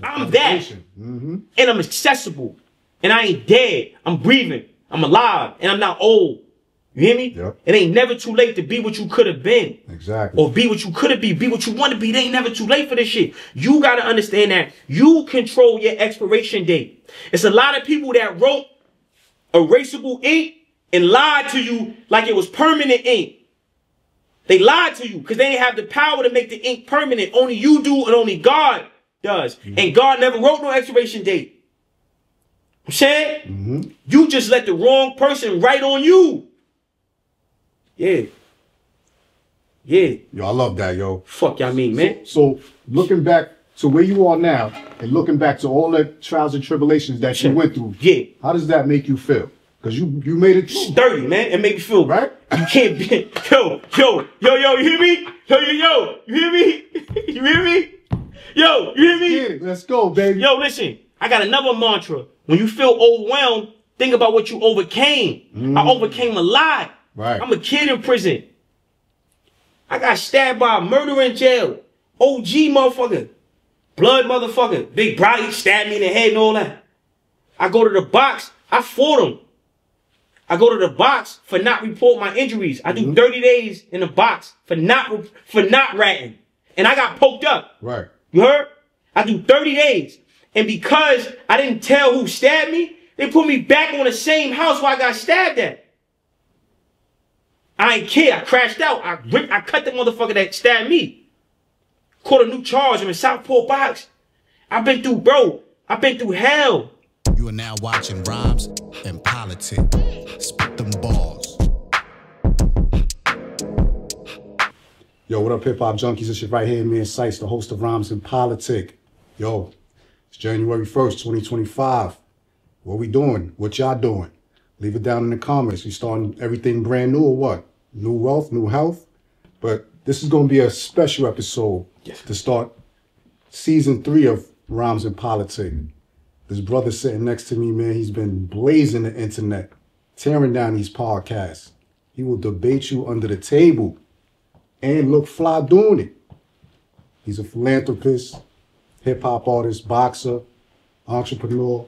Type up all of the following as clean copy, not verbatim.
I'm that. And I'm accessible. And I ain't dead. I'm breathing. I'm alive. And I'm not old. You hear me? Yep. It ain't never too late to be what you could have been. Exactly. Or be what you could have been. Be what you want to be. It ain't never too late for this shit. You got to understand that you control your expiration date. It's a lot of people that wrote erasable ink and lied to you like it was permanent ink. They lied to you because they didn't have the power to make the ink permanent. Only you do and only God does. And God never wrote no expiration date. I'm saying? You just let the wrong person write on you. Yeah. Yeah. Yo, I love that, yo. Fuck y'all mean, man. So looking back to where you are now and looking back to all the trials and tribulations that you went through, how does that make you feel? Because you made it through. Sturdy, man. It make you feel right. You can't be yo, you hear me? Yo, you hear me? You hear me? Yo, you hear me? Get it. Let's go, baby. Yo, listen, I got another mantra. When you feel overwhelmed, think about what you overcame. I overcame a lot. Right. I'm a kid in prison. I got stabbed by a murderer in jail. OG motherfucker. Blood motherfucker. Big brother stabbed me in the head and all that. I go to the box. I fought him. I go to the box for not report my injuries. I do 30 days in the box for not ratting. And I got poked up. Right. You heard? I do 30 days. And because I didn't tell who stabbed me, they put me back on the same house where I got stabbed at. I ain't care. I crashed out. I cut the motherfucker that stabbed me. Caught a new charge. I'm in Southport box. I've been through hell. You are now watching Rhymes and Politic. Spit them balls. Yo, what up, hip hop junkies? It's your right hand man, Cise, the host of Rhymes and Politic. Yo, it's January 1st, 2025. What we doing? What y'all doing? Leave it down in the comments. We starting everything brand new or what? New wealth, new health. But this is going to be a special episode to start season 3 of Rhymes and Politic. This brother sitting next to me, man, he's been blazing the internet, tearing down these podcasts. He will debate you under the table and look fly doing it. He's a philanthropist, hip-hop artist, boxer, entrepreneur.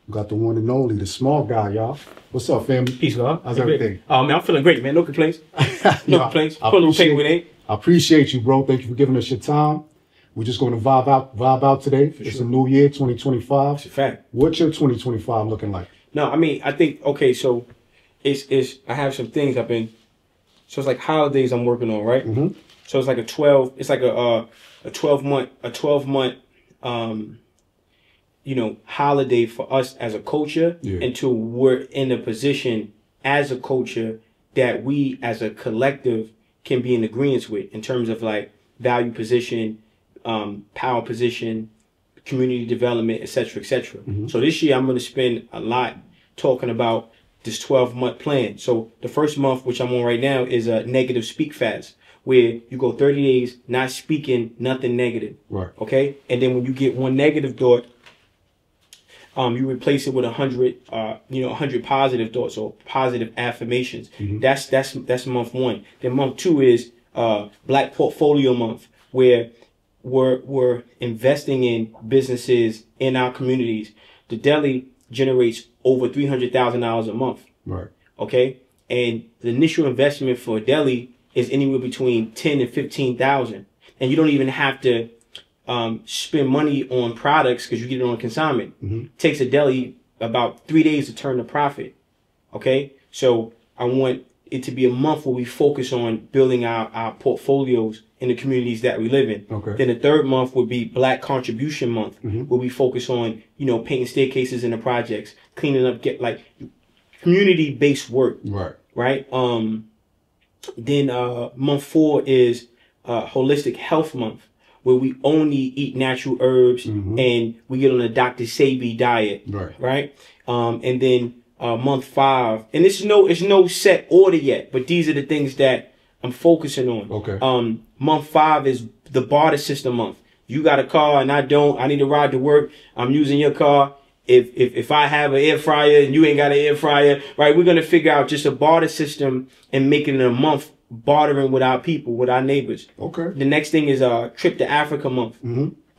We got the one and only, the small guy, y'all. What's up, family? Peace, God. How's everything? Oh, man, I'm feeling great, man. No complaints. No complaints. Put a little paper with it. I appreciate you, bro. Thank you for giving us your time. We're just going to vibe out today. It's a new year, 2025. It's a fact. What's your 2025 looking like? No, I mean, I think, okay, so I have some things so it's like holidays I'm working on, right? So it's like a 12 month, you know, holiday for us as a culture until we're in a position as a culture that we as a collective can be in agreement with in terms of like value position, power position, community development, etc., etc. So this year I'm going to spend a lot talking about this 12-month plan. So the first month, which I'm on right now, is a negative speak fast, where you go 30 days not speaking nothing negative. Right. Okay. And then when you get one negative thought, you replace it with 100 positive thoughts or positive affirmations. That's month 1. Then month 2 is Black Portfolio Month, where we're investing in businesses in our communities. The deli generates over $300,000 a month. Right. Okay. And the initial investment for a deli is anywhere between $10,000 and $15,000, and you don't even have to spend money on products because you get it on consignment. It takes a deli about 3 days to turn a profit. Okay. So I want it to be a month where we focus on building our portfolios in the communities that we live in. Okay. Then the third month would be Black Contribution Month, where we focus on, you know, painting staircases in the projects, cleaning up, get like community-based work. Right. Right. Then month 4 is Holistic Health Month, where we only eat natural herbs and we get on a Dr. Sabes diet. Right. Right. And then month 5, and it's no set order yet, but these are the things that I'm focusing on. Okay. Month 5 is the barter system month. You got a car and I don't. I need to ride to work. I'm using your car. If I have an air fryer and you ain't got an air fryer, right? We're gonna figure out just a barter system and making it a month bartering with our people, with our neighbors. Okay. The next thing is Trip to Africa month.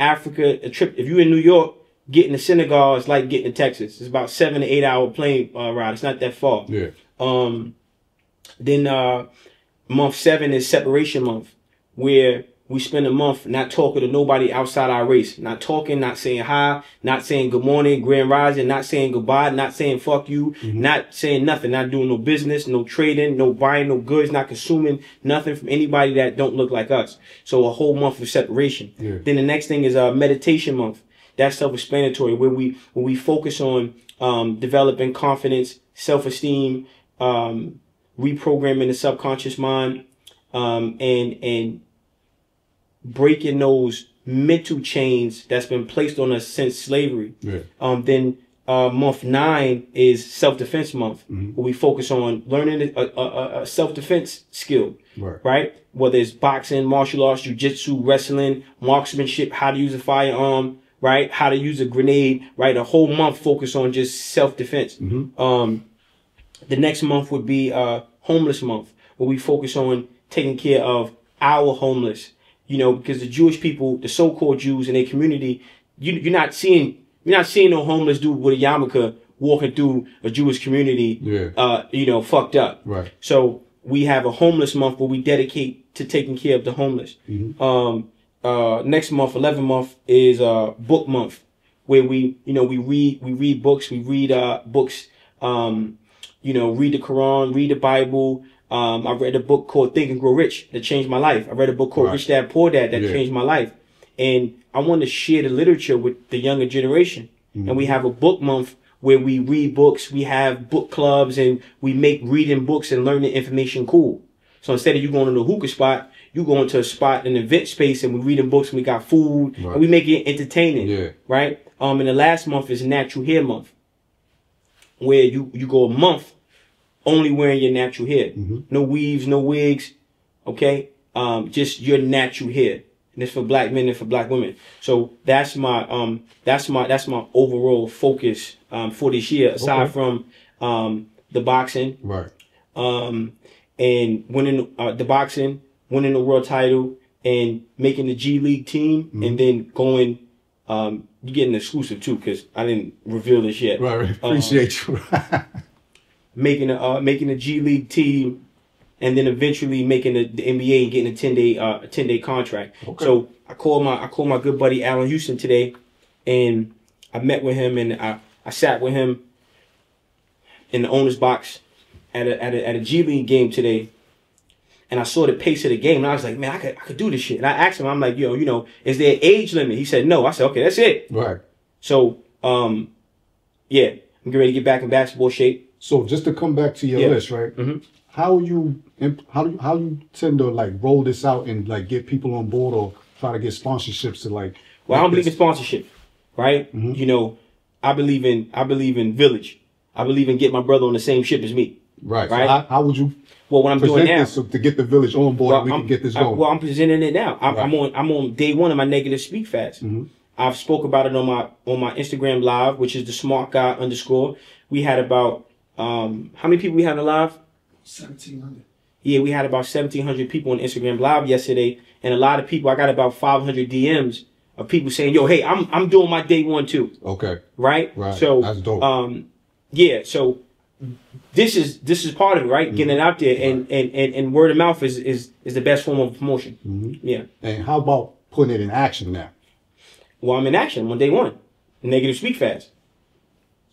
Africa, a trip. If you're in New York, getting to Senegal is like getting to Texas. It's about 7 to 8 hour plane ride. It's not that far. Yeah. Then month 7 is separation month, where we spend a month not talking to nobody outside our race. Not talking, not saying hi, not saying good morning, grand rising, not saying goodbye, not saying fuck you, not saying nothing, not doing no business, no trading, no buying no goods, not consuming nothing from anybody that don't look like us. So a whole month of separation. Yeah. Then the next thing is meditation month. That's self-explanatory, where we focus on developing confidence, self-esteem, reprogramming the subconscious mind, and breaking those mental chains that's been placed on us since slavery. Yeah. Then month 9 is self-defense month, where we focus on learning a self-defense skill, right? Whether it's boxing, martial arts, jiu-jitsu, wrestling, marksmanship, how to use a firearm, right? How to use a grenade, right? A whole month focus on just self-defense. The next month would be homeless month, where we focus on taking care of our homeless. You know, because the Jewish people, the so-called Jews in their community, you're not seeing no homeless dude with a yarmulke walking through a Jewish community, you know, fucked up. Right. So we have a homeless month where we dedicate to taking care of the homeless. Next month, 11th month, is book month, where we read books, read the Quran, read the Bible. I read a book called Think and Grow Rich that changed my life. I read a book called Rich Dad Poor Dad that changed my life. And I want to share the literature with the younger generation. And we have a book month where we read books, we have book clubs, and we make reading books and learning information cool. So instead of you going to the hookah spot, you go into a spot, an event space, and we're reading books, and we got food, and we make it entertaining, right? And the last month is natural hair month, where you go a month only wearing your natural hair. No weaves, no wigs, okay? Just your natural hair. And it's for black men and for black women. So that's my overall focus for this year, aside from the boxing. Right. And winning the boxing, winning the world title, and making the G League team, and then going you getting exclusive too, because I didn't reveal this yet. Right. Appreciate you. Making a G League team, and then eventually making the NBA and getting a 10-day contract. Okay. So I called my good buddy Allen Houston today, and I met with him, and I sat with him in the owner's box at a G League game today, and I saw the pace of the game, and I was like, man, I could do this shit. And I asked him, I'm like, yo, you know, is there an age limit? He said no. I said, okay, that's it. Right. So yeah, I'm getting ready to get back in basketball shape. So just to come back to your list, right? How you tend to like roll this out and like get people on board or try to get sponsorships to like? Well, I don't believe in sponsorship, right? You know, I believe in village. I believe in getting my brother on the same ship as me. Right. Right. So how would you? Well, what I'm doing now to get the village on board, well, we can get this going. Well, I'm presenting it now. I'm on day 1 of my negative speak fast. I've spoke about it on my Instagram live, which is the smart guy _ We had about how many people we had on live? 1,700. Yeah, we had about 1,700 people on Instagram live yesterday, and a lot of people. I got about 500 DMs of people saying, "Yo, hey, I'm doing my day 1 too." Okay. Right. Right. So that's dope. Yeah. So this is part of it, right? Getting it out there, and word of mouth is the best form of promotion. Yeah. And how about putting it in action now? Well, I'm in action on day 1. Negative speak fast.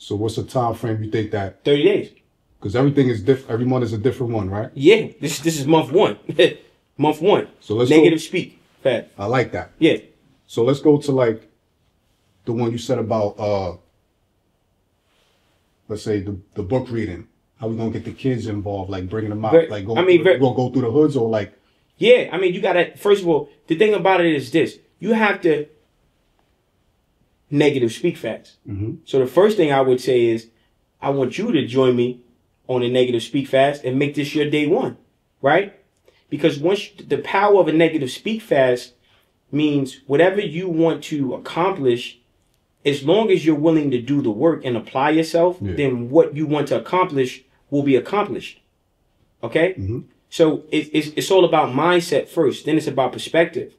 So what's the time frame you think that? 30 days. Because everything is different. Every month is a different one, right? Yeah. This is month 1. Month 1. So let's negative speak fast. I like that. Yeah. So let's go to like the one you said about let's say the book reading. How we gonna get the kids involved? Like bringing them out. Like we gonna go through the hoods or like? Yeah. I mean, you gotta. First of all, the thing about it is this: you have to negative speak fast. So the first thing I would say is, I want you to join me on a negative speak fast and make this your day 1, right? Because once the power of a negative speak fast means whatever you want to accomplish, as long as you're willing to do the work and apply yourself, then what you want to accomplish will be accomplished. Okay? So it's all about mindset first. Then it's about perspective.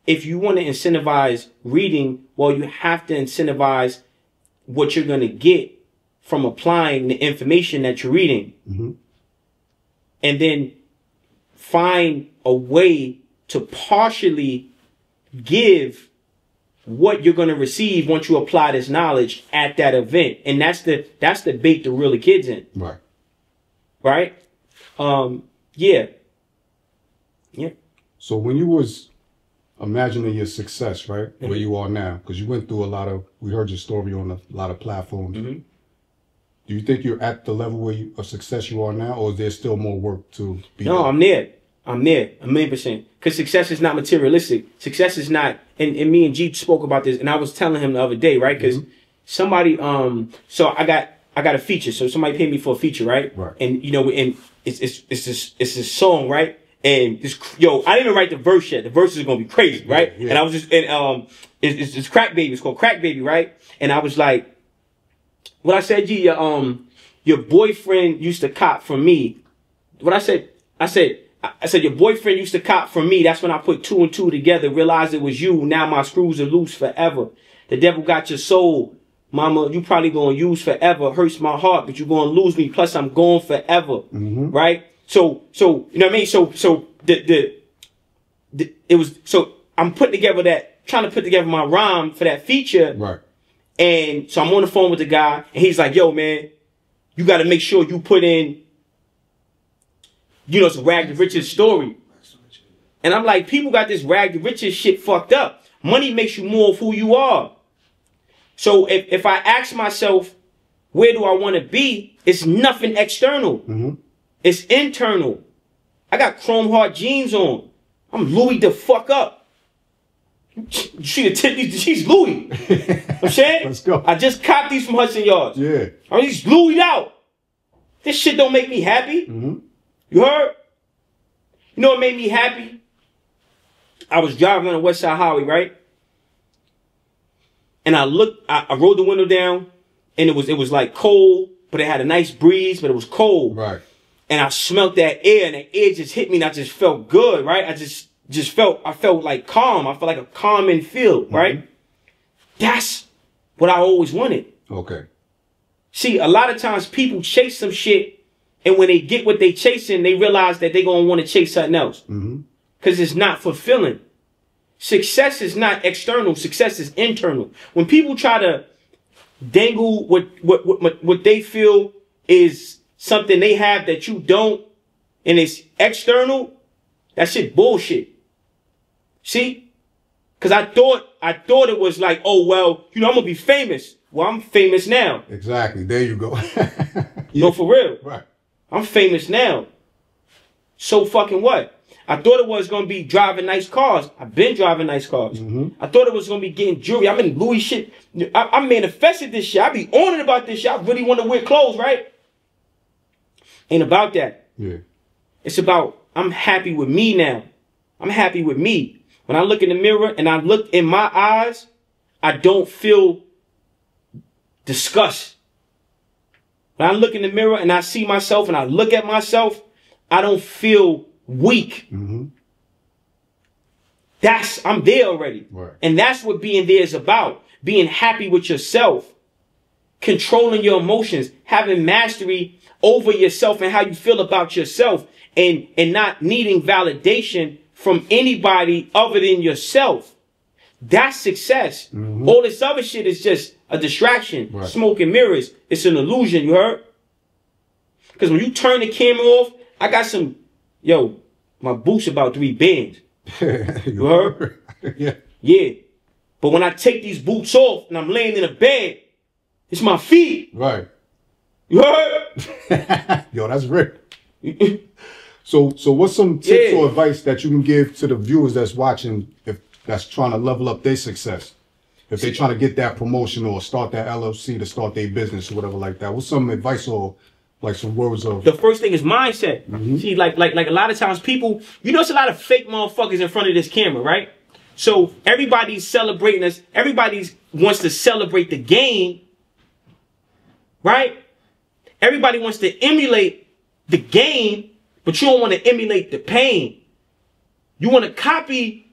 if you want to incentivize reading, well, you have to incentivize what you're going to get from applying the information that you're reading. Mm-hmm. And then find a way to partially give what you're going to receive once you apply this knowledge at that event. And that's the bait to reel the kids in. Right. Right? Yeah. Yeah. So when you was imagining your success, right, where you are now, because you went through we heard your story on a lot of platforms. Mm-hmm. Do you think you're at the level of success you are now, or is there still more work to be done? No, I'm there. I'm there, 1,000,000%. Because success is not materialistic. Success is not, and me and G spoke about this, and I was telling him the other day, right? Because somebody, so I got a feature. So somebody paid me for a feature, right? Right. And you know, and it's this song, right? And this, I didn't even write the verse yet. The verse is gonna be crazy, right? Yeah. And I was just, and it's Crack Baby. It's called Crack Baby, right? And I was like, what I said, G, your boyfriend used to cop from me. What I said, your boyfriend used to cop from me. That's when I put 2 and 2 together, realized it was you. Now my screws are loose forever. The devil got your soul. Mama, you probably gonna use forever. Hurts my heart, but you gonna lose me. Plus I'm gone forever. Mm-hmm. Right? So, you know what I mean? So I'm trying to put together my rhyme for that feature. Right. And so I'm on the phone with the guy, and he's like, yo, man, you got to make sure you put in, some Rag the Riches story. And I'm like, people got this Rag the Riches shit fucked up. Money makes you more of who you are. So if I ask myself, where do I want to be? It's nothing external. Mm-hmm. It's internal. I got chrome heart jeans on. I'm Louis the fuck up. You see the tip? She's Louis. I'm saying? Let's go. I just copped these from Hudson Yards. Yeah. I mean, he's Louis out. This shit don't make me happy. Mm-hmm. You heard? You know what made me happy? I was driving on the West Side Highway, right? And I rolled the window down, and it was like cold, but it had a nice breeze, but it was cold. Right. And I smelled that air, and the air just hit me, and I just felt good, right? I felt like calm. I felt like a calming feel, right? Mm-hmm. That's what I always wanted. Okay. See, a lot of times people chase some shit, and when they get what they chasing, they realize that they're going to want to chase something else. Mm-hmm. Because it's not fulfilling. Success is not external. Success is internal. When people try to dangle what they feel is something they have that you don't, and it's external, that shit bullshit. See? Because I thought it was like, oh, well, I'm going to be famous. Well, I'm famous now. Exactly. There you go. No, for real. Right. I'm famous now. So fucking what? I thought it was going to be driving nice cars. I've been driving nice cars. Mm-hmm. I thought it was going to be getting jewelry. I'm in Louis shit. I manifested this shit. I be on it about this shit. I really want to wear clothes, right? Ain't about that. Yeah. It's about, I'm happy with me now. I'm happy with me. When I look in the mirror and I look in my eyes, I don't feel disgust. When I look in the mirror and I see myself and I look at myself, I don't feel weak. Mm-hmm. I'm there already. Right. And that's what being there is about. Being happy with yourself, controlling your emotions, having mastery over yourself and how you feel about yourself, and not needing validation from anybody other than yourself. That's success. Mm-hmm. All this other shit is just a distraction. Right. Smoke and mirrors. It's an illusion, you heard? Because when you turn the camera off, I got some, my boots about 3 bands. You heard? Yeah. Yeah. But when I take these boots off and I'm laying in a bed, it's my feet. Right. You heard? Yo, that's Rick. So what's some tips or advice that you can give to the viewers that's watching, if that's trying to level up their success? If they're trying to get that promotion or start that LLC to start their business or whatever like that, what's some advice or like some words of? The first thing is mindset. Mm-hmm. See, like a lot of times people, it's a lot of fake motherfuckers in front of this camera, right? So everybody's celebrating us. Everybody wants to celebrate the game, right? Everybody wants to emulate the game, but you don't want to emulate the pain. You want to copy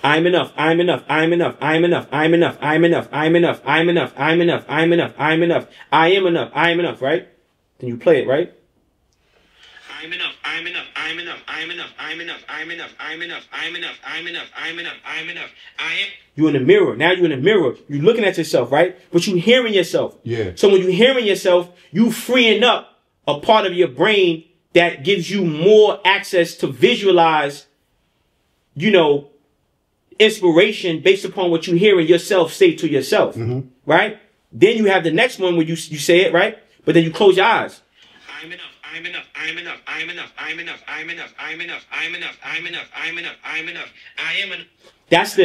I'm enough. I'm enough. I'm enough. I'm enough. I'm enough. I'm enough. I'm enough. I'm enough. I'm enough. I'm enough. I'm enough. I am enough. I am enough. Right? Then you play it, right? I'm enough. I'm enough. I'm enough. I'm enough. I'm enough. I'm enough. I'm enough. I'm enough. I'm enough. I'm enough. I'm enough. I am. You in the mirror. Now you're in the mirror. You're looking at yourself, right? But you hearing yourself. Yeah. So when you hearing yourself, you freeing up a part of your brain that gives you more access to visualize, you know, inspiration based upon what you hearing yourself say to yourself, right? Then you have the next one where you say it, right? But then you close your eyes. I'm enough. I'm enough. I'm enough. I'm enough. I'm enough. I'm enough. I'm enough. I'm enough. I'm enough. I'm enough. I'm enough. I am enough. That's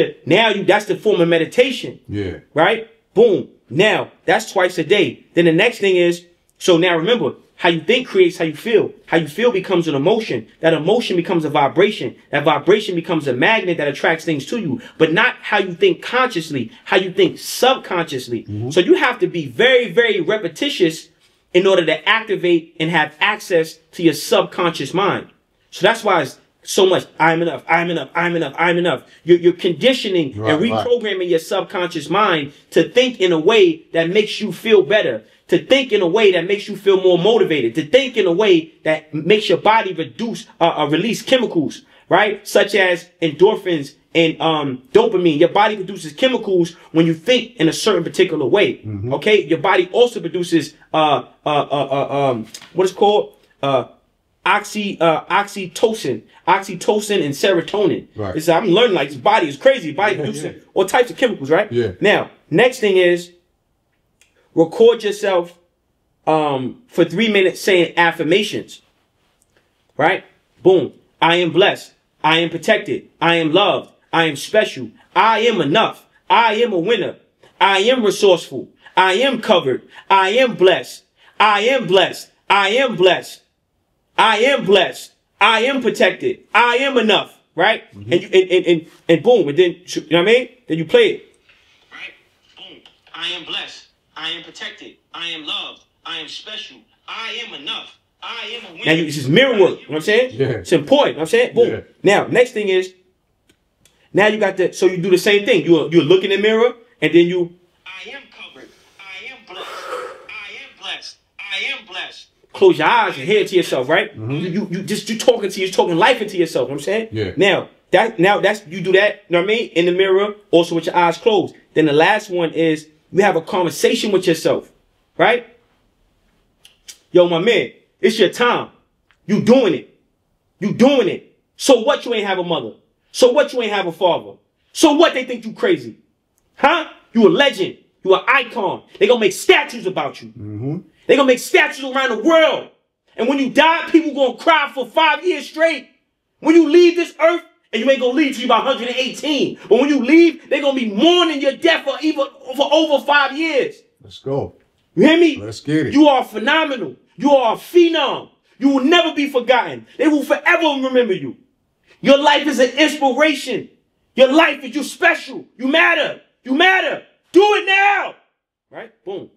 the form of meditation. Yeah. Right? Boom. Now, that's twice a day. Then the next thing is, so now remember, how you think creates how you feel. How you feel becomes an emotion. That emotion becomes a vibration. That vibration becomes a magnet that attracts things to you. But not how you think consciously, how you think subconsciously. So you have to be very, very repetitious in order to activate and have access to your subconscious mind. So that's why it's so much, I'm enough, I'm enough, I'm enough, I'm enough. You're conditioning and reprogramming your subconscious mind to think in a way that makes you feel better, to think in a way that makes you feel more motivated, to think in a way that makes your body release chemicals, right? Such as endorphins and dopamine. Your body produces chemicals when you think in a certain particular way. Okay? Your body also produces what is called oxytocin and serotonin. Right. I'm learning like this body is crazy. Body producing all types of chemicals, right? Yeah. Now, next thing is record yourself for 3 minutes saying affirmations. Right? Boom. I am blessed. I am protected. I am loved. I am special. I am enough. I am a winner. I am resourceful. I am covered. I am blessed. I am blessed. I am blessed. I am blessed. I am protected. I am enough. Right? And boom. And then, you know what I mean? Then you play it. Right? Boom. I am blessed. I am protected. I am loved. I am special. I am enough. I am a winner. Now, this is mirror work. You know what I'm saying? Yeah. It's important. You know what I'm saying? Boom. Yeah. Now, next thing is, now you got the, so you do the same thing. You look in the mirror, and then you, I am covered. I am blessed. I am blessed. I am blessed. Close your eyes and hear it to yourself, right? You talking life into yourself. You know what I'm saying? Yeah. Now that's you do that. You know what I mean? In the mirror, also with your eyes closed. Then the last one is you have a conversation with yourself, right? Yo, my man, it's your time. You doing it. You doing it. So what you ain't have a mother? So what you ain't have a father? So what they think you crazy? Huh? You a legend. You an icon. They gonna make statues about you. They gonna make statues around the world. And when you die, people gonna cry for 5 years straight. When you leave this earth, and you ain't gonna leave till you about 118. But when you leave, they gonna be mourning your death for over 5 years. Let's go. You hear me? Let's get it. You are phenomenal. You are a phenom. You will never be forgotten. They will forever remember you. Your life is an inspiration. Your life is, you special. You matter. You matter. Do it now. Right? Boom.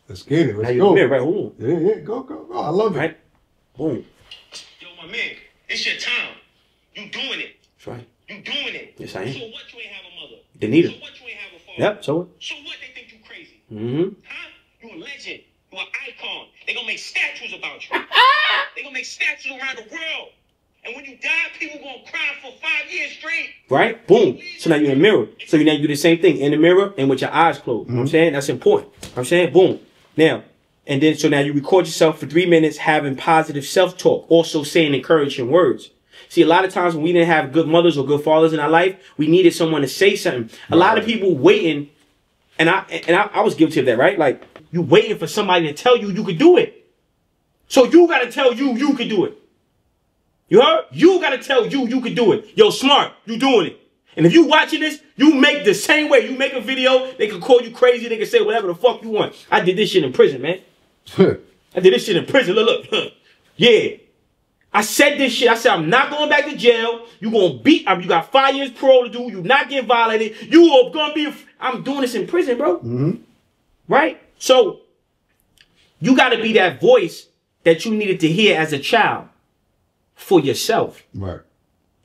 Let's get it. Let's now go. Mirror, right? Boom. Yeah. Go. I love it. Right? Boom. Yo, my man, it's your time. You doing it. That's right. You doing it. Yes, I am. So what, you ain't have a mother? Donita. So what, you ain't have a father? Yep, so what? So what, they think you crazy? Huh? You a legend. You an icon. They gonna make statues about you. They gonna make statues around the world. And when you die, people gonna cry for 5 years straight. Right? Boom. So now you're in the mirror. So you now do the same thing in the mirror and with your eyes closed. You know what I'm saying? That's important. You know what I'm saying? Boom. Now, and then so now you record yourself for 3 minutes having positive self-talk, also saying encouraging words. See, a lot of times when we didn't have good mothers or good fathers in our life, we needed someone to say something. A lot of people waiting, and I was guilty of that, right? Like, you waiting for somebody to tell you you could do it. So you got to tell you could do it. You heard? You got to tell you could do it. Yo, smart, you doing it. And if you watching this, you make the same way. You make a video, they can call you crazy, they can say whatever the fuck you want. I did this shit in prison, man. I did this shit in prison. Look. Yeah. I said this shit. I said, I'm not going back to jail. You gonna beat, you got 5 years parole to do. You not getting violated. You are gonna be, I'm doing this in prison, bro. Right? So, you got to be that voice that you needed to hear as a child for yourself. Right.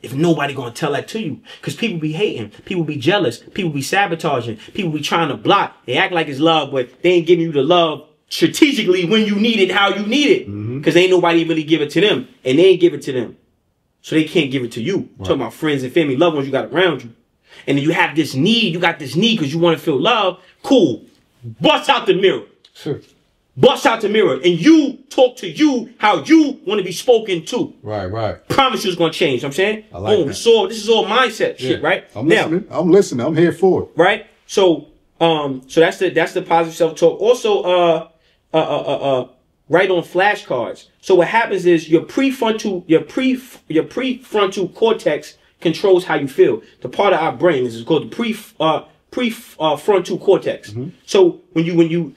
if nobody gonna tell that to you. Because people be hating, people be jealous, people be sabotaging, people be trying to block. They act like it's love, but they ain't giving you the love strategically when you need it, how you need it. Because ain't nobody really give it to them, and they ain't give it to them. So they can't give it to you. Right. Talking about friends and family, loved ones you got around you. And then you have this need, you got this need because you want to feel love. Cool. Bust out the mirror. Sure. Bust out the mirror and you talk to you how you want to be spoken to. Right. Promise you it's going to change. You know what I'm saying? I like that. So this is all mindset shit, right? I'm listening. I'm listening. I'm here for it. Right? So that's the positive self-talk. Also, write on flashcards. So what happens is your prefrontal cortex controls how you feel. The part of our brain is called the prefrontal cortex. So when you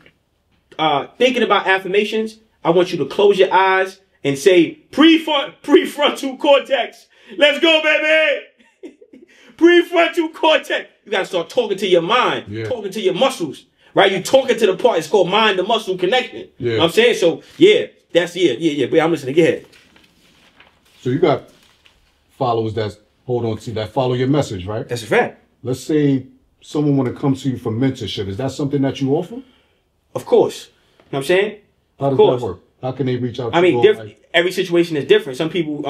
thinking about affirmations, I want you to close your eyes and say prefrontal cortex. Let's go, baby. Prefrontal cortex. You gotta start talking to your mind, talking to your muscles, right? You talking to the part. It's called mind to muscle connection. You know what I'm saying? So that's But I'm listening. Go ahead. So you got followers that follow your message, right? That's a fact. Let's say someone want to come to you for mentorship. Is that something that you offer? Of course. You know what I'm saying? How does that work? How can they reach out to you? I mean, every situation is different. Some people,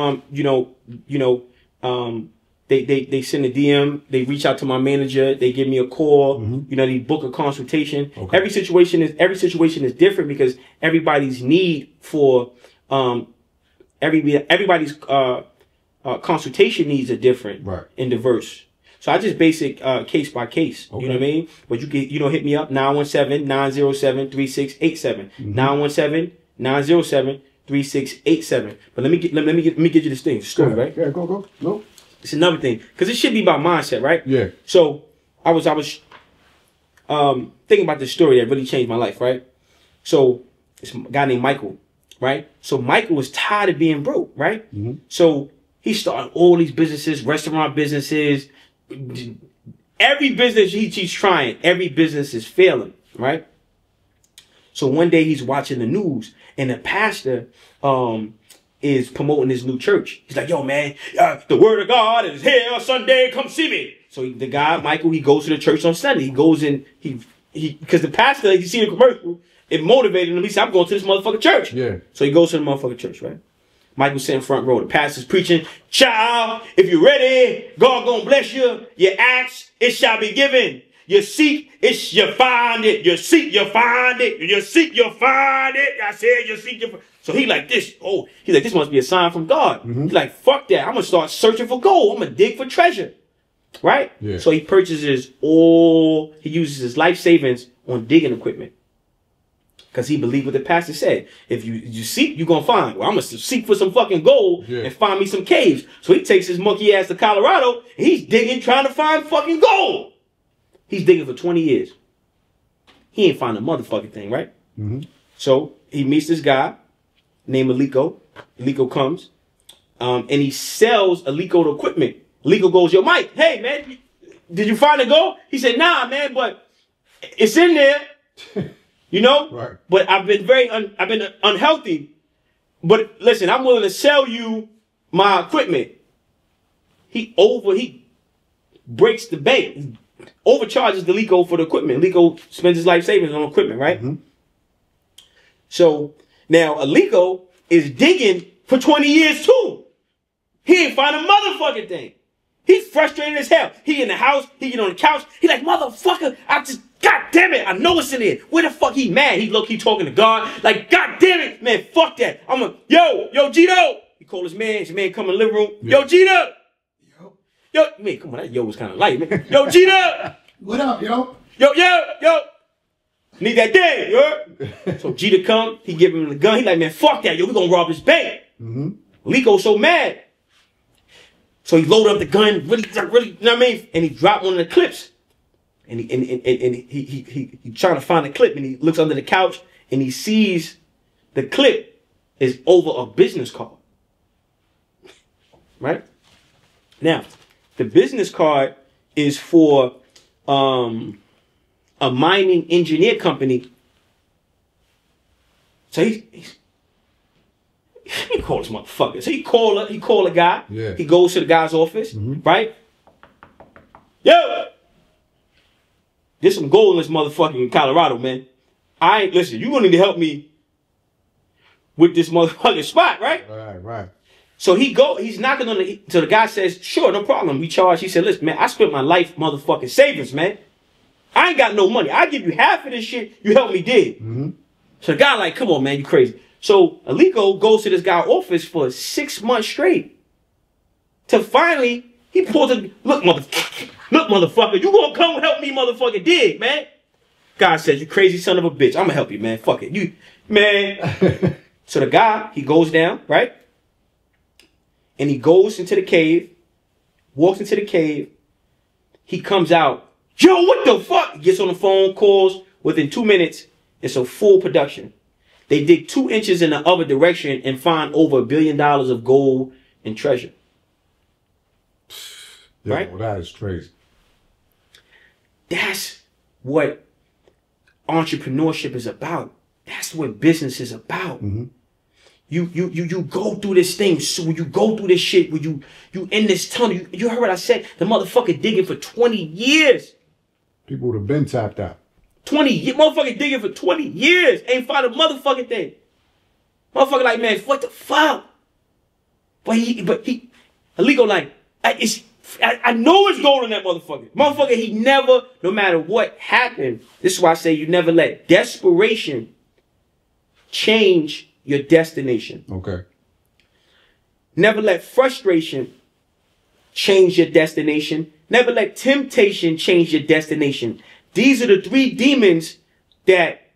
they send a DM, they reach out to my manager, they give me a call, they book a consultation. Okay. Every situation is different because everybody's need for, everybody's, consultation needs are different and diverse. So I just basic case by case. Okay. You know what I mean? But you can hit me up 917-907-3687. 917-907-3687. But let me get you this thing, story, right? Yeah, go. No. It's another thing because it should be about mindset, right? Yeah. So I was thinking about this story that really changed my life, right? So it's a guy named Michael, right? So Michael was tired of being broke, right? So he started all these businesses, restaurant businesses. Every business he's trying, every business is failing, right? So one day he's watching the news and the pastor is promoting his new church. He's like, yo, man, the word of God is here Sunday, come see me. So the guy, Michael, he goes to the church on Sunday. He goes in, because the pastor, you see the commercial, it motivated him. He said, I'm going to this motherfucking church. Yeah. So he goes to the motherfucking church, right? Michael sitting front row. The pastor's preaching, child, if you're ready, God gonna bless you. You ask, it shall be given. You seek, you find it. You seek, you find it. You seek, you find it. I said you seek, you find it. So he like this. Oh, he's like, this must be a sign from God. He's like, fuck that. I'm gonna start searching for gold. I'm gonna dig for treasure. Right? Yeah. So he uses his life savings on digging equipment. Because he believed what the pastor said. If you seek, you're going to find. Well, I'm going to seek for some fucking gold and find me some caves. So he takes his monkey ass to Colorado. And he's digging, trying to find fucking gold. He's digging for 20 years. He ain't find a motherfucking thing, right? So he meets this guy named Aliko. Aliko comes. And he sells Aliko the equipment. Aliko goes, yo, Mike, hey, man, did you find the gold? He said, nah, man, but it's in there. You know, right. But I've been I've been unhealthy. But listen, I'm willing to sell you my equipment. He breaks the bank, he overcharges the Aliko for the equipment. Aliko spends his life savings on equipment, right? So now Aliko is digging for 20 years too. He ain't find a motherfucking thing. He's frustrated as hell. He in the house, he get on the couch. He like, motherfucker, God damn it, I know it's in there. Where the fuck he mad? He low-key talking to God. Like, God damn it, man, fuck that. Yo, Gito. He called his man come in the living room. Yo, Gito. Yo, man, come on, that yo was kind of light, man. Yo, Gito. What up, yo? Yo. Need that thing, yo. So Gito come, he give him the gun. He like, man, fuck that, yo, we gonna rob this bank. Liko's so mad. So he loaded up the gun, really, you know what I mean? And he dropped one of the clips. And he trying to find the clip, and he looks under the couch and he sees the clip is over a business card. Right? Now, the business card is for a mining engineer company. So he's me call this motherfucker. So he call a guy. Yeah. He goes to the guy's office, right? Yo! There's some gold in this motherfucker in Colorado, man. Listen, you gonna need to help me with this motherfucking spot, right? Right. So he's knocking on so the guy says, sure, no problem. We charge. He said, listen, man, I spent my life motherfucking savings, man. I ain't got no money. I give you half of this shit. You help me dig. So the guy like, come on, man, you crazy. So Alico goes to this guy's office for 6 months straight. Till finally, he pulls a, look, motherfucker, you gonna come help me motherfucking dig, man. Guy says, you crazy son of a bitch. I'm gonna help you, man. Fuck it. You, man. So the guy, he goes down, right? And he goes into the cave, walks into the cave. He comes out. Yo, what the fuck? He gets on the phone, calls. Within 2 minutes, it's a full production. They dig 2 inches in the other direction and find over $1 billion of gold and treasure. Yeah, right? Well, that is crazy. That's what entrepreneurship is about. That's what business is about. You go through this thing. So when you go through this shit, when you in this tunnel, you heard what I said? The motherfucker digging for 20 years. People would have been tapped out. 20 years. Motherfucker digging for 20 years. Ain't found a motherfucking thing. Motherfucker like, man, what the fuck? But he, illegal like, I know it's gold in that motherfucker. Motherfucker, he never, no matter what happened, this is why I say you never let desperation change your destination. Okay. Never let frustration change your destination. Never let temptation change your destination. These are the 3 demons that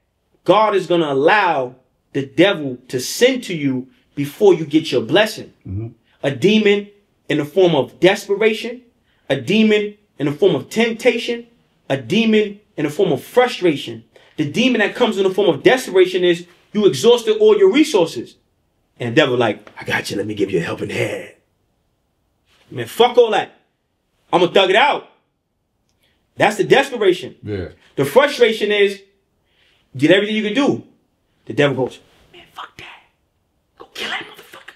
God is going to allow the devil to send to you before you get your blessing. A demon in the form of desperation, a demon in the form of temptation, a demon in the form of frustration. The demon that comes in the form of desperation is you exhausted all your resources. And the devil like, I got you, let me give you a helping hand. Man, fuck all that. I'm going to thug it out. That's the desperation. Yeah. The frustration is, did everything you can do. The devil goes, man, fuck that. Go kill that motherfucker.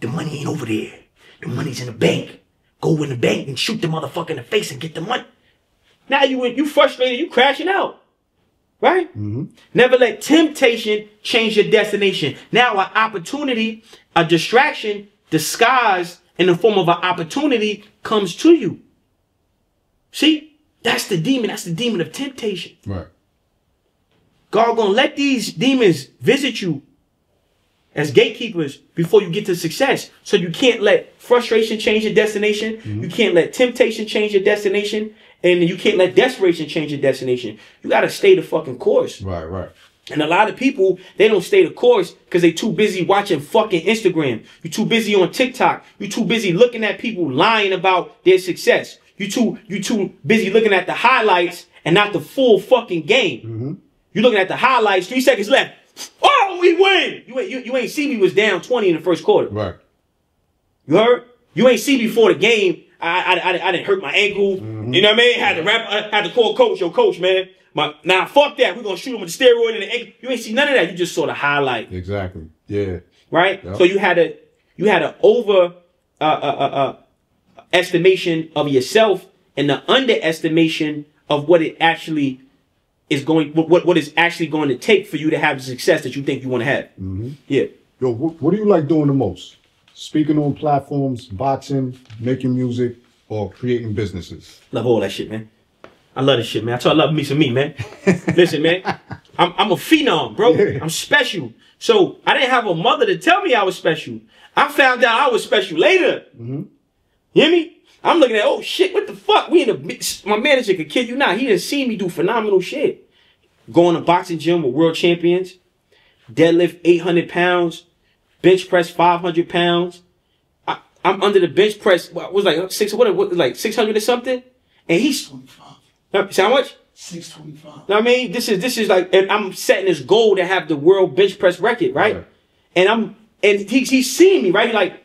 The money ain't over there. The money's in the bank. Go in the bank and shoot the motherfucker in the face and get the money. Now you frustrated, you crashing out. Right? Never let temptation change your destination. Now an opportunity, a distraction disguised in the form of an opportunity comes to you. See? That's the demon. That's the demon of temptation. Right. God gonna let these demons visit you as gatekeepers before you get to success. So you can't let frustration change your destination. You can't let temptation change your destination. And you can't let desperation change your destination. You got to stay the fucking course. Right. And a lot of people, they don't stay the course because they too busy watching fucking Instagram. You too busy on TikTok. You too busy looking at people lying about their success. You too busy looking at the highlights and not the full fucking game. You looking at the highlights, 3 seconds left. Oh, we win. You ain't see me was down 20 in the first quarter. Right. You heard? You ain't see before the game. I didn't hurt my ankle. You know what I mean? Had to call coach. Yo, coach, man. Nah, fuck that. We're going to shoot him with the steroid in the ankle. You ain't see none of that. You just saw the highlight. Exactly. Yeah. Right? Yep. So you had a over estimation of yourself and the underestimation of what it actually is what is actually going to take for you to have the success that you think you want to have. Yeah. Yo, what do you like doing the most? Speaking on platforms, boxing, making music, or creating businesses? Love all that shit, man. I love this shit, man. I told I love me some me, man. Listen, man. I'm a phenom, bro. Yeah. I'm special. So I didn't have a mother to tell me I was special. I found out I was special later. You hear me? I'm looking at, oh shit, what the fuck? My manager could kid you not. He didn't see me do phenomenal shit. Go in a boxing gym with world champions, deadlift 800 pounds, bench press 500 pounds. I'm under the bench press. What was like 600 or something? And he's 625. How much? 625. Know what I mean? This is like, and I'm setting this goal to have the world bench press record, right? And he's seeing me, right? Like,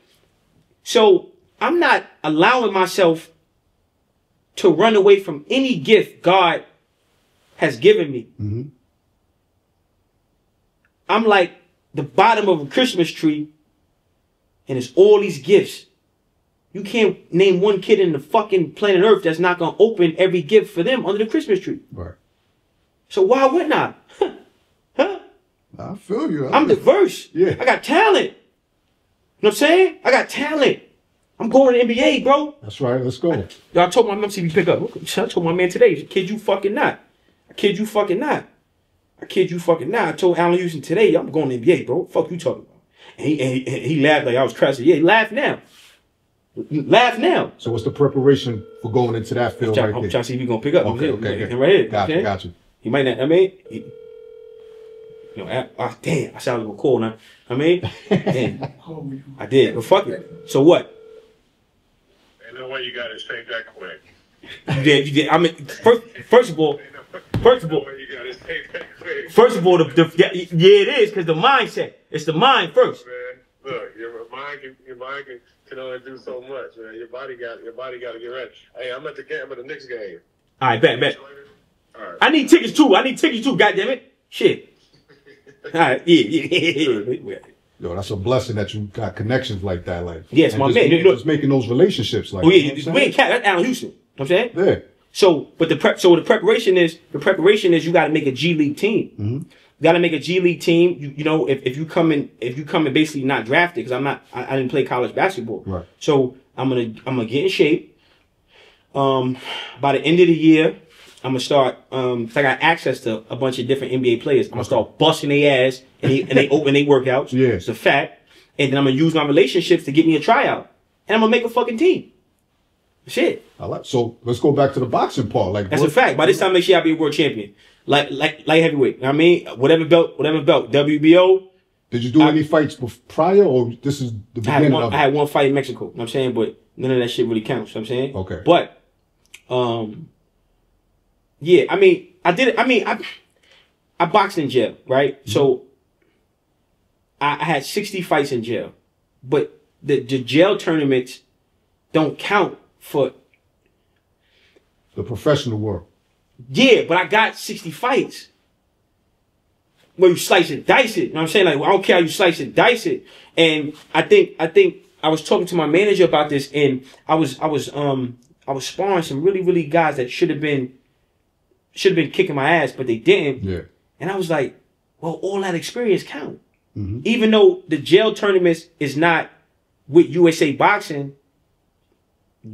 so I'm not allowing myself to run away from any gift God has given me. I'm like the bottom of a Christmas tree and it's all these gifts. You can't name one kid in the fucking planet Earth that's not gonna open every gift for them under the Christmas tree. Right. So why wouldn't I? Huh? I feel you. I'm diverse. Yeah. I got talent. You know what I'm saying? I got talent. I'm going to the NBA, bro. That's right. Let's go. I told my mom, see me pick up. I told my man today, kid you fucking not. I kid you fucking not. I kid you fucking not. I told Allen Houston today, I'm going to the NBA, bro. What the fuck you talking about? And he laughed like I was crazy. Yeah, laugh now. Laugh now. So what's the preparation for going into that field right there? I'm trying to see if he's going to pick up. Okay. Right here. Got you. He might not, I mean, damn, I sounded a little cool now. I mean, damn, I did, but fuck it. So what? Ain't no way you got it saved that quick. You did. I mean, first of all, yeah, it is because the mindset. It's the mind first. Man, look, your mind can only do so much, man. Your body got to get ready. Hey, I'm at the Knicks game. All right, bet. All right. I need tickets too. Goddammit. Shit. All right, yeah. Yo, that's a blessing that you got connections like that. Like, yes, my man. Just making those relationships. Like, oh yeah, we ain't cat. That's Allen Houston. You know what I'm saying? Yeah. So, but the preparation is you got to make a G League team. Mm-hmm. You got to make a G League team. You know, if you come in basically not drafted because I didn't play college basketball. Right. So I'm gonna get in shape. By the end of the year, I'm gonna start. Cause I got access to a bunch of different NBA players. I'm gonna start busting their ass and they open their workouts. Yeah. It's a fact. And then I'm gonna use my relationships to get me a tryout, and I'm gonna make a fucking team. Shit. I like. So let's go back to the boxing part. Like that's a fact. By this time next year, I'll be a world champion. Like heavyweight. I mean, whatever belt. WBO. Did you do any fights prior, or this is the beginning of it? I had one fight in Mexico. You know what I'm saying, but none of that shit really counts. You know what I'm saying. Okay. But, yeah. I mean, I did it. I mean, I boxed in jail, right? Mm-hmm. So I had 60 fights in jail, but the jail tournaments don't count for the professional world. Yeah, but I got 60 fights where you slice and dice it. You know what I'm saying? Like, I don't care how you slice and dice it. And I think I was talking to my manager about this, and I was sparring some really guys that should have been kicking my ass, but they didn't. Yeah. And I was like, well, all that experience count. Mm-hmm. Even though the jail tournaments is not with USA Boxing,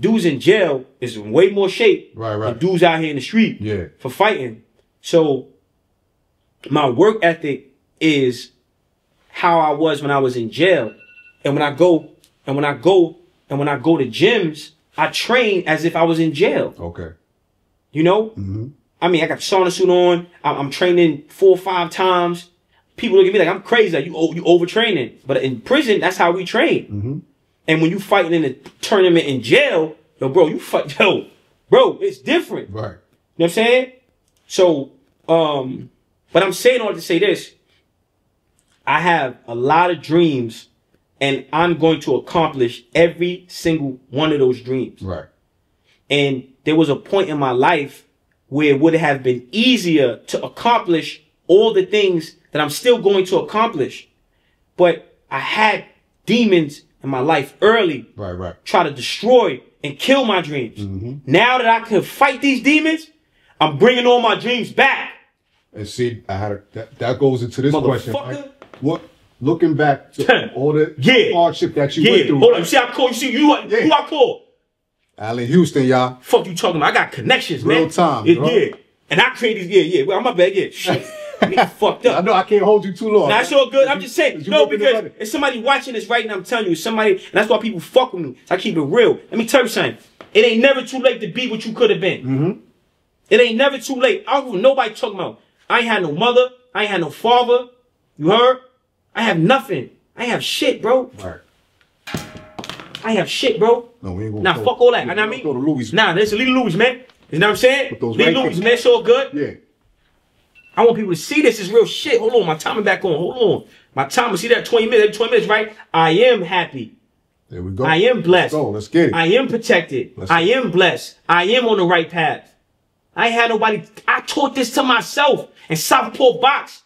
dudes in jail is in way more shape than dudes out here in the street for fighting. So my work ethic is how I was when I was in jail. And when I go to gyms, I train as if I was in jail. Okay. You know? Mm-hmm. I mean, I got the sauna suit on. I'm training 4 or 5 times. People look at me like I'm crazy. Like, you overtraining. But in prison, that's how we train. Mm-hmm. And when you fighting in a tournament in jail, bro, it's different. Right. You know what I'm saying? So, but I'm saying all to say this. I have a lot of dreams, and I'm going to accomplish every single one of those dreams. Right. And there was a point in my life where it would have been easier to accomplish all the things that I'm still going to accomplish. But I had demons in my life early. Right. Try to destroy and kill my dreams. Mm-hmm. Now that I can fight these demons, I'm bringing all my dreams back. And see, that goes into this question. Right? What, looking back to all the hardship that you went through. Hold on, you see I call, who I call? Allen Houston, y'all. Fuck you talking about? I got connections, man. Real time, yeah. And I create these, well, I'm my bad, shit. You fucked up. I know I can't hold you too long. Nah, it's all good. I'm just saying. No, because it's somebody watching this right now. I'm telling you, it's somebody, and that's why people fuck with me. So I keep it real. Let me tell you something. It ain't never too late to be what you could have been. Mm-hmm. It ain't never too late. I don't know nobody talking about. I ain't had no mother. I ain't had no father. You heard? I have nothing. I have shit, bro. Right. I have shit, bro. No, we ain't gonna fuck all that. You know what I mean? Go to Louis. Nah, there's a little Louis, man. You know what I'm saying? Little Louis, man. It's all good. Yeah. I want people to see this is real shit. Hold on, my timer back on. Hold on. My timer, see that 20 minutes? 20 minutes, right? I am happy. There we go. I am blessed. Let's go. Let's get it. I am protected. I am blessed. I am on the right path. I ain't had nobody. I taught this to myself in Southport Box.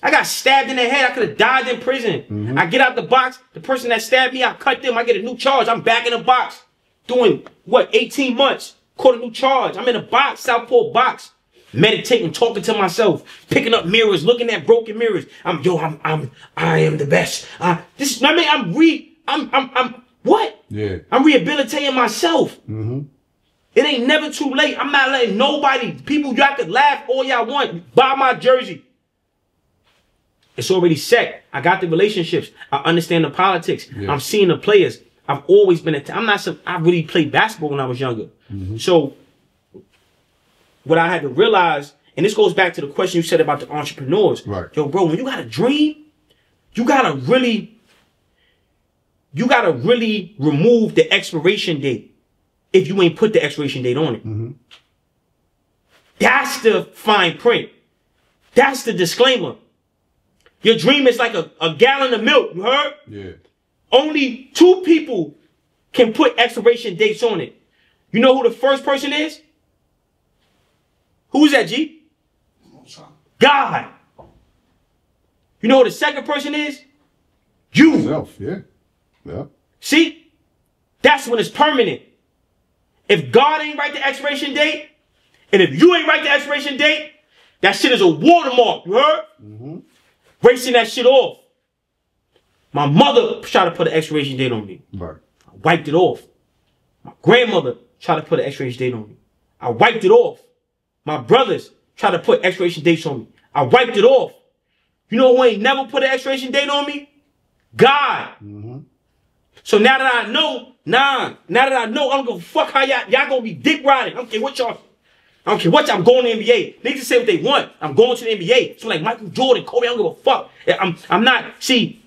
I got stabbed in the head. I could have died in prison. I get out the box. The person that stabbed me, I cut them. I get a new charge. I'm back in the box. Doing, what, 18 months. Caught a new charge. I'm in a box, Southport box. Meditating, talking to myself. Picking up mirrors, looking at broken mirrors. I am the best. What? Yeah. I'm rehabilitating myself. It ain't never too late. I'm not letting nobody, people, y'all could laugh all y'all want. Buy my jersey. It's already set. I got the relationships. I understand the politics. Yeah. I'm seeing the players. I've always been I really played basketball when I was younger. So what I had to realize, and this goes back to the question you said about the entrepreneurs. Right. Yo, bro, when you got a dream, you gotta really remove the expiration date if you ain't put the expiration date on it. That's the fine print. That's the disclaimer. Your dream is like a gallon of milk, you heard? Yeah. Only 2 people can put expiration dates on it. You know who the first person is? Who's that, G? God. You know who the second person is? You. Yourself, yeah. Yeah. See? That's when it's permanent. If God ain't write the expiration date, and if you ain't write the expiration date, that shit is a watermark, you heard? Racing that shit off. My mother tried to put an expiration date on me. Right. I wiped it off. My grandmother tried to put an expiration date on me. I wiped it off. My brothers tried to put expiration dates on me. I wiped it off. You know who ain't never put an expiration date on me? God. So now that I know, I don't give a fuck how y'all gonna be dick riding. I don't care what y'all. I don't care what y'all. I'm going to the NBA. Niggas say what they want. I'm going to the NBA. So like Michael Jordan, Kobe, I don't give a fuck. I'm not. See,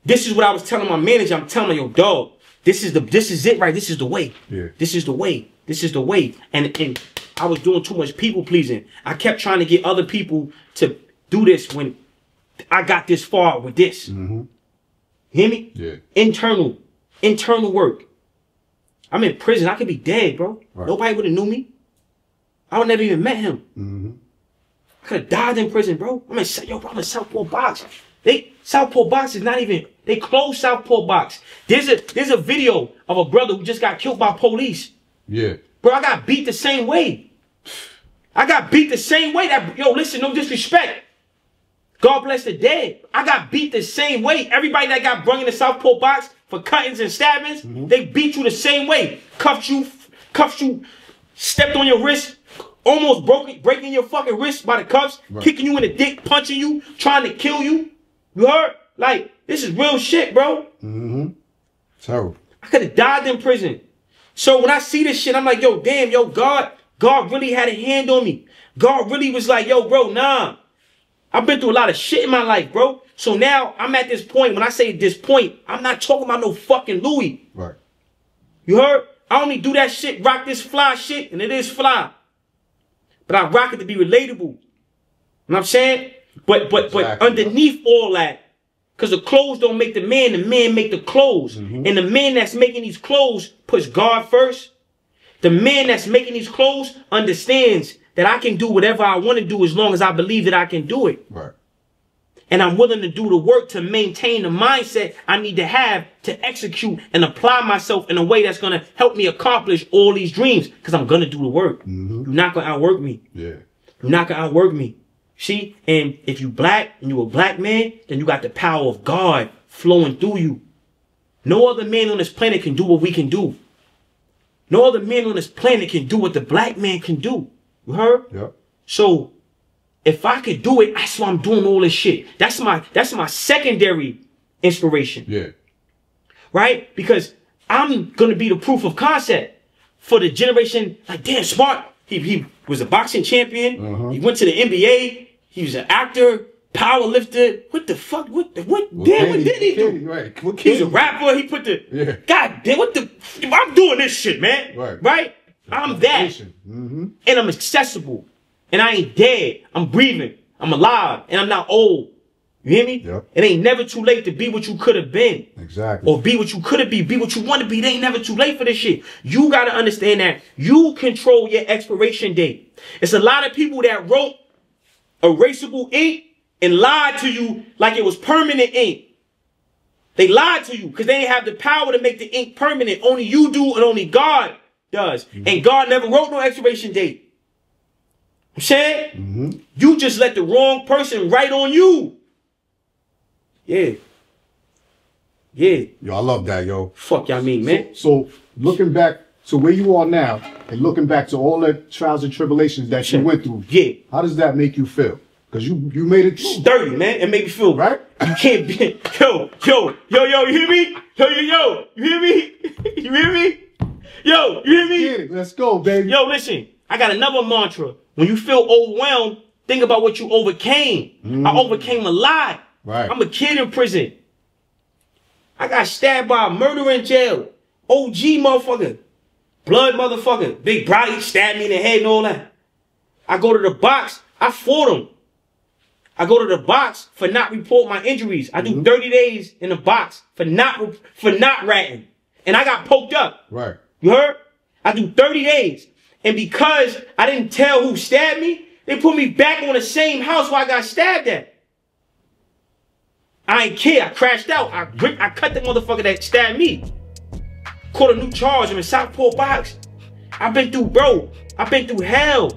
this is what I was telling my manager. I'm telling him, yo, dog, this is it, right? This is the way. Yeah. This is the way. This is the way. And I was doing too much people pleasing. I kept trying to get other people to do this when I got this far with this. You hear me? Yeah. Internal work. I'm in prison. I could be dead, bro. Right. Nobody would have knew me. I would never even met him. I could have died in prison, bro. I'm in Southport box. Southport box is not even. They closed Southport box. There's a video of a brother who just got killed by police. Yeah. Bro, I got beat the same way. Yo, listen, no disrespect. God bless the dead. I got beat the same way. Everybody that got brung in the Southport box for cuttings and stabbings, they beat you the same way. Cuffed you, stepped on your wrist, almost breaking your fucking wrist by the cuffs, kicking you in the dick, punching you, trying to kill you. You heard? Like, this is real shit, bro. Terrible. I could have died in prison. So when I see this shit, I'm like, yo, damn, yo, God really had a hand on me. God really was like, yo, bro, nah. I've been through a lot of shit in my life, bro. So now I'm at this point. When I say this point, I'm not talking about no fucking Louis. Right. You heard? I only do that shit, rock this fly shit, and it is fly. But I rock it to be relatable. You know what I'm saying? But exactly. Underneath all that, because the clothes don't make the man make the clothes. And the man that's making these clothes puts God first. The man that's making these clothes understands that I can do whatever I want to do as long as I believe that I can do it. Right. And I'm willing to do the work to maintain the mindset I need to have to execute and apply myself in a way that's going to help me accomplish all these dreams. Because I'm going to do the work. You're not going to outwork me. Yeah. You're not going to outwork me. See? And if you black and you a black man, then you got the power of God flowing through you. No other man on this planet can do what we can do. No other man on this planet can do what the black man can do. You heard? Yep. So if I could do it, that's why I'm doing all this shit. That's my secondary inspiration. Yeah. Right? Because I'm gonna be the proof of concept for the generation. Like, damn, Smart. He was a boxing champion. He went to the NBA. He was an actor, power lifter. What the fuck? What did he do? Right. He's a rapper. He put the. Yeah. God damn, I'm doing this shit, man. Right? I'm that. And I'm accessible. And I ain't dead. I'm breathing. I'm alive. And I'm not old. You hear me? Yep. It ain't never too late to be what you could have been. Exactly. Or be what you could have been. Be what you want to be. It ain't never too late for this shit. You got to understand that you control your expiration date. It's a lot of people that wrote erasable ink and lied to you like it was permanent ink. They lied to you because they didn't have the power to make the ink permanent. Only you do and only God does. And God never wrote no expiration date. I'm saying? You just let the wrong person write on you. Yeah. Yeah. Yo, I love that, yo. Fuck y'all mean, man. So looking back to where you are now and looking back to all the trials and tribulations that you went through, how does that make you feel? Because you made it through. Sturdy, man. It make me feel right. You can't be yo, you hear me? Yo, you hear me? You hear me? Yo, you hear me? Get it. Let's go, baby. Yo, listen. I got another mantra. When you feel overwhelmed, think about what you overcame. I overcame a lot. Right. I'm a kid in prison. I got stabbed by a murderer in jail. OG motherfucker. Blood motherfucker. Big brother stabbed me in the head and all that. I go to the box. I fought him. I go to the box for not report my injuries. I do 30 days in the box for not ratting. And I got poked up. Right. You heard? I do 30 days. And because I didn't tell who stabbed me, they put me back on the same house where I got stabbed at. I ain't care. I crashed out. I cut the motherfucker that stabbed me. Caught a new charge. I'm in Southport box. I've been through, bro. I've been through hell.